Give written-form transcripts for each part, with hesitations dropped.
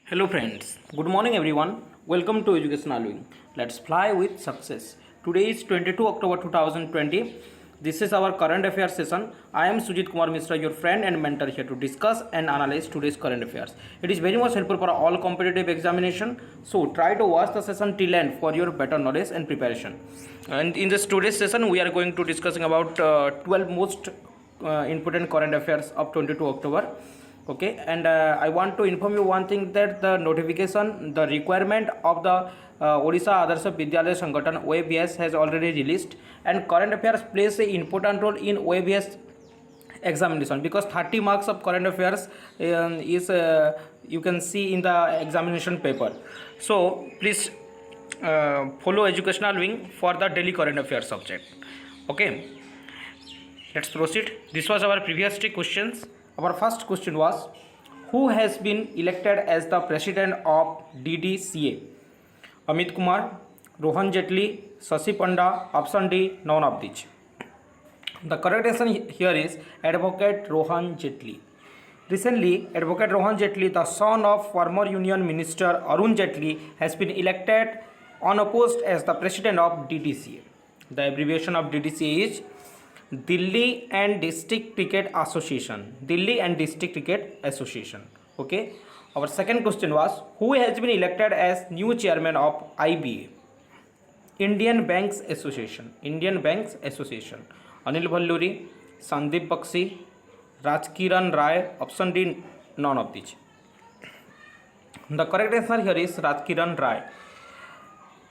Hello friends, good morning everyone. Welcome to Education Alwing. Let's fly with success. Today is 22 October 2020. This is our current affairs session. I am Sujit Kumar Mishra, your friend and mentor here to discuss and analyze today's current affairs. It is very much helpful for all competitive examination. So try to watch the session till end for your better knowledge and preparation. And in this today's session, we are going to discussing about 12 most important current affairs of 22 October. Okay, and I want to inform you one thing, that the notification, the requirement of the Odisha Adarsha Vidyalaya Sangathan OAVS has already released, and current affairs plays an important role in OAVS examination because 30 marks of current affairs is you can see in the examination paper. So please follow educational wing for the daily current affairs subject. Okay, let's proceed. This was our previous three questions. Our first question was, who has been elected as the president of DDCA? Amit Kumar, Rohan Jetli, Shashi Panda, option D, none of these. The correct answer here is Advocate Rohan Jetli. Recently, Advocate Rohan Jetli, the son of former Union Minister Arun Jetli, has been elected unopposed as the president of DDCA. The abbreviation of DDCA is Delhi and District Cricket Association. Delhi and District Cricket Association. Okay. Our second question was, who has been elected as new chairman of IBA? Indian Banks Association. Indian Banks Association. Anil Bhalluri, Sandeep Bakshi, Rajkiran Rai. Option D, none of these. The correct answer here is Rajkiran Rai.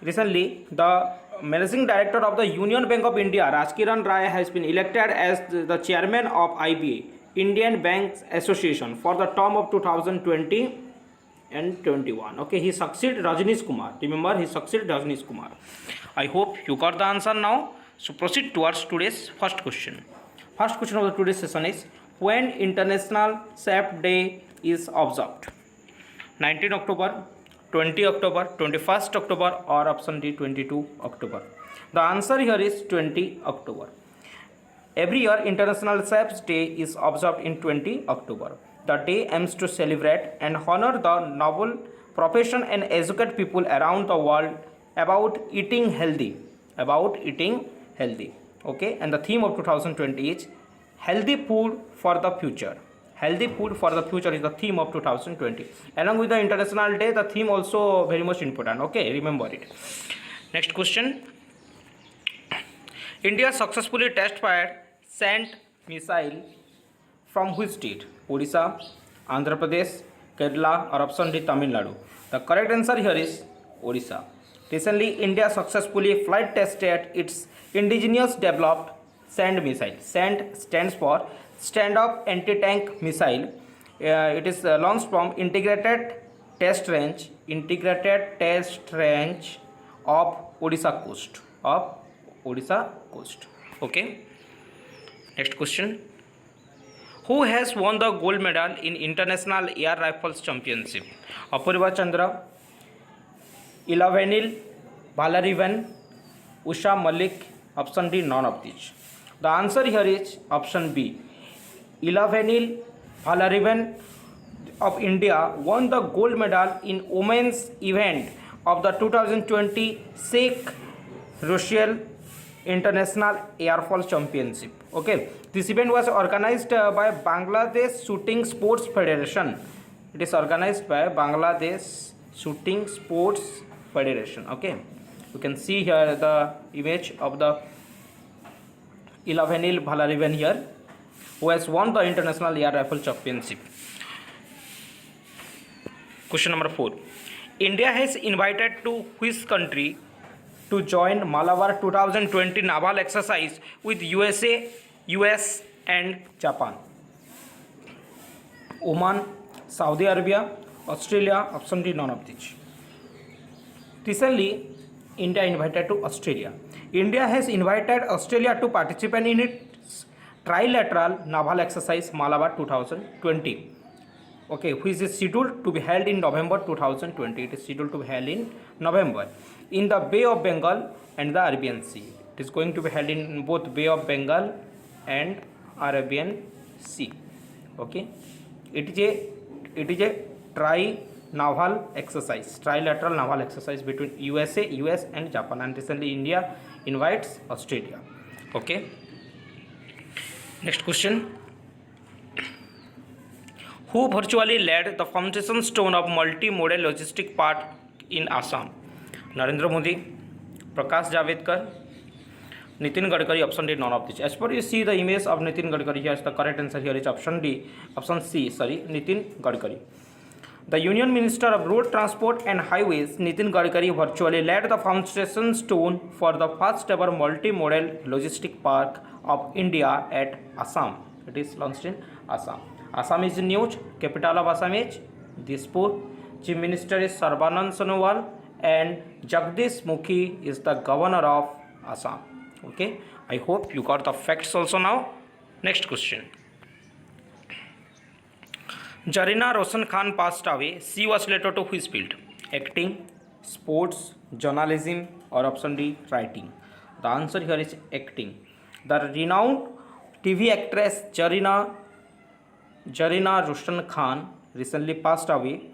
Recently, the managing director of the Union Bank of India, Rajkiran Rai, has been elected as the chairman of IBA, Indian Banks Association, for the term of 2020 and 21. Okay, he succeeded Rajnish Kumar. Remember, he succeeded Rajnish Kumar. I hope you got the answer now. So proceed towards today's first question. First question of the today's session is, when International SAP Day is observed? 19 October, 20 October, 21st October, or option D, 22 October. The answer here is 20 October. Every year, International SAPS Day is observed in 20 October. The day aims to celebrate and honor the noble profession and educate people around the world about eating healthy. About eating healthy. Okay, and the theme of 2020 is healthy food for the future. Healthy food for the future is the theme of 2020. Along with the International Day, the theme also very much important. Okay, remember it. Next question. India successfully test-fired sent missile from which state? Odisha, Andhra Pradesh, Kerala, or option D, Tamil Nadu. The correct answer here is Odisha. Recently, India successfully flight tested its indigenous developed SAND missile. SAND stands for Stand-Up Anti-Tank Missile. It is launched from Integrated Test Range of Odisha coast. Okay. Next question. Who has won the gold medal in International Air Rifles Championship? Apurva Chandra, Ilavenil Valarivan, Usha Malik. Option D, none of these. The answer here is option B. Ilavenil Valarivan of India won the gold medal in women's event of the 2020 Sheikh Russell International Air Force Championship. Okay, this event was organized by Bangladesh Shooting Sports Federation. It is organized by Bangladesh Shooting Sports Federation. Okay, you can see here the image of the Ilavenil Valarivan here, who has won the International Air Rifle Championship. Question number 4. India has invited to which country to join Malabar 2020 naval exercise with USA, US and Japan? Oman, Saudi Arabia, Australia, option D, none of these. Recently, India invited to Australia. India has invited Australia to participate in its trilateral naval exercise Malabar 2020. Okay, which is scheduled to be held in November 2020. It is scheduled to be held in November in the Bay of Bengal and the Arabian Sea. It is going to be held in both Bay of Bengal and Arabian Sea. Okay, it is a naval exercise, trilateral naval exercise between USA, US and Japan, and recently India invites Australia. Okay, next question. Who virtually led the foundation stone of multi-modal logistic park in Assam? Narendra Modi, Prakash Javadekar, Nitin Gadkari. Option D, none of these. As per you see the image of Nitin Gadkari, here is the correct answer. Here is option D, option C. Sorry, Nitin Gadkari. The Union Minister of Road Transport and Highways, Nitin Gadkari, virtually laid the foundation stone for the first ever multimodal logistic park of India at Assam. It is launched in Assam. Assam is news. Capital of Assam is Dispur. Chief Minister is Sarbanand Sonowal, and Jagdish Mukhi is the Governor of Assam. Okay, I hope you got the facts also now. Next question. Zarina Roshan Khan passed away. She was later to which field? Acting, sports, journalism, or option D, writing? The answer here is acting. The renowned TV actress Zarina Roshan Khan recently passed away.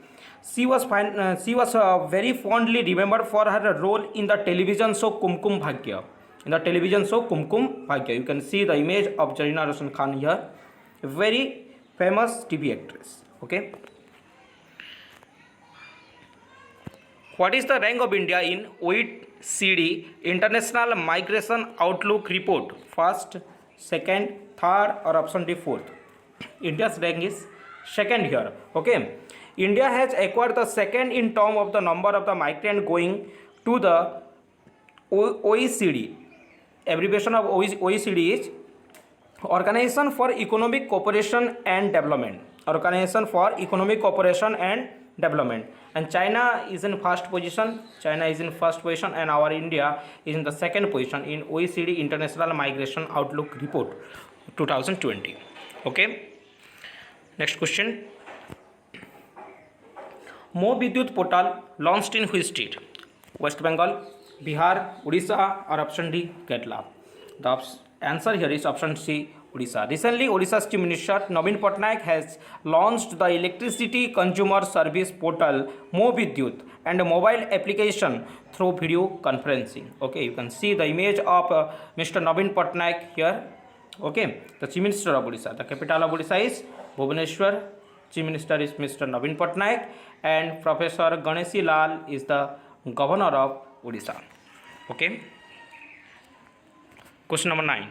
She was very fondly remembered for her role in the television show Kumkum Bhagya. In the television show Kumkum Bhagya, you can see the image of Zarina Roshan Khan here. A very famous TV actress. Okay. What is the rank of India in OECD International Migration Outlook Report? First, second, third, or option D, fourth? India's rank is second here. Okay. India has acquired the second in terms of the number of the migrants going to the OECD. Abbreviation of OECD is Organization for Economic Cooperation and Development. Organization for Economic Cooperation and Development. And China is in first position. China is in first position, and our India is in the second position in OECD International Migration Outlook Report 2020. Okay. Next question. Mo Vidyut portal launched in which state? West Bengal, Bihar, Odisha, or option D, Kerala? The answer here is option C, Odisha. Recently, Odisha's Chief Minister Navin Patnaik has launched the electricity consumer service portal Mo Vidyut and a mobile application through video conferencing. Okay, you can see the image of Mr. Navin Patnaik here. Okay, the Chief Minister of Odisha. The capital of Odisha is Bhubaneswar. Chief Minister is Mr. Navin Patnaik, and Professor Ganeshi Lal is the Governor of Odisha. Okay. Question number 9.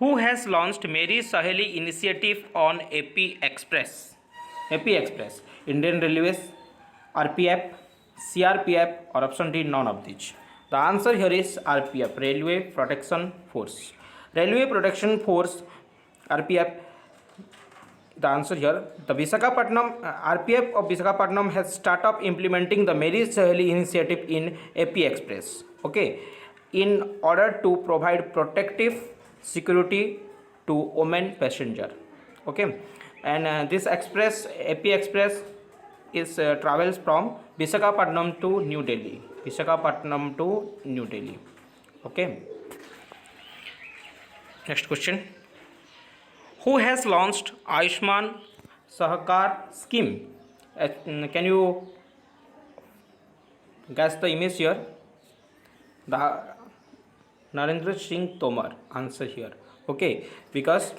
Who has launched Meri Saheli initiative on AP Express? AP Express, Indian Railways, RPF, CRPF, or option D, none of these? The answer here is RPF, Railway Protection Force. Railway Protection Force, RPF. The answer here, the Visakhapatnam RPF of Visakhapatnam has started implementing the Meri Saheli initiative in AP Express. Okay, in order to provide protective security to women passenger. Okay, and this express, AP Express, is travels from Visakhapatnam to New Delhi. Visakhapatnam to New Delhi. Okay. Next question. Who has launched Ayushman Sahakar scheme? Can you guess the image here? The Narendra Singh Tomar. Answer here. Okay, because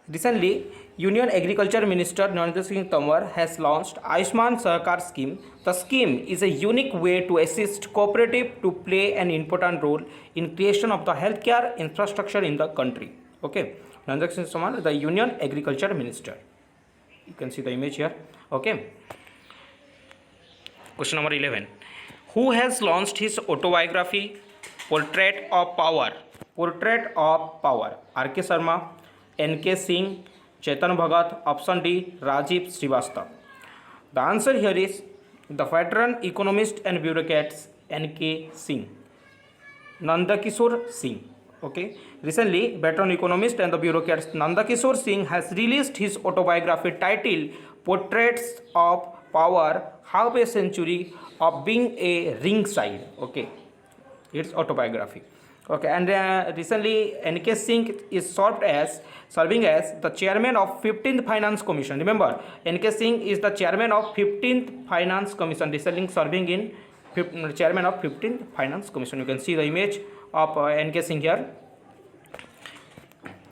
recently Union Agriculture Minister Narendra Singh Tomar has launched Ayushman Sahakar scheme. The scheme is a unique way to assist cooperative to play an important role in creation of the healthcare infrastructure in the country. Okay, Narendra Singh Tomar, the Union Agriculture Minister. You can see the image here. Okay. Question number 11. Who has launched his autobiography Portrait of Power? Portrait of Power. R.K. Sharma, N.K. Singh, Chetan Bhagat, option D, Rajiv Srivastava. The answer here is the veteran economist and bureaucrat N.K. Singh. Nandakishore Singh. Okay. Recently, veteran economist and the bureaucrat Nandakishore Singh has released his autobiography titled Portraits of Power, Half a Century of Being a Ringside. Okay, it's autobiography. Okay, and recently NK Singh is serving as the chairman of 15th Finance Commission. Remember, NK Singh is the chairman of 15th Finance Commission. Recently serving in chairman of 15th Finance Commission. You can see the image of NK Singh here.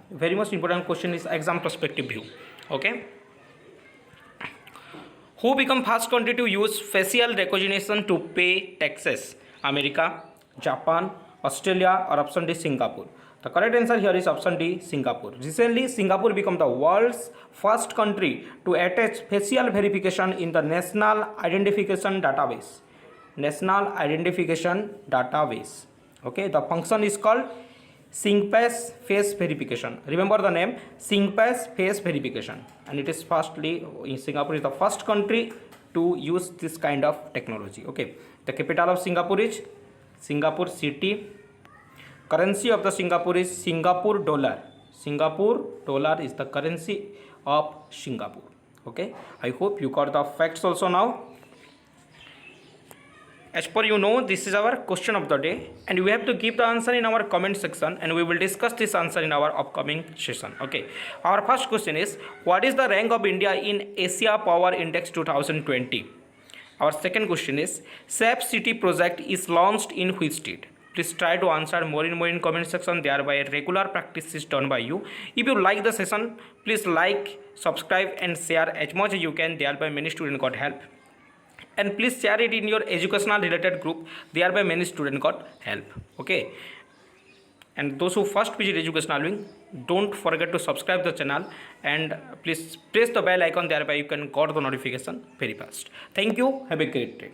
Very most important question is exam perspective view. Okay. Who become first country to use facial recognition to pay taxes? America, Japan, Australia, or option D, Singapore? The correct answer here is option D, Singapore. Recently, Singapore became the world's first country to attach facial verification in the National Identification Database. National Identification Database. Okay, the function is called SingPass Face Verification. Remember the name, SingPass Face Verification, and it is firstly in Singapore is the first country to use this kind of technology. Okay, the capital of Singapore is Singapore City. Currency of the Singapore is Singapore dollar. Singapore dollar is the currency of Singapore. Okay, I hope you got the facts also now. As per you know, this is our question of the day, and we have to give the answer in our comment section, and we will discuss this answer in our upcoming session. Okay, our first question is, what is the rank of India in Asia Power Index 2020? Our second question is, SAP City project is launched in which state? Please try to answer more in comment section, thereby regular practice is done by you. If you like the session, please like, subscribe and share as much as you can, thereby many students got help. And please share it in your educational related group, thereby many students got help. Okay, and those who first visit Educational Wing, don't forget to subscribe the channel and please press the bell icon, thereby you can get the notification very fast. Thank you. Have a great day.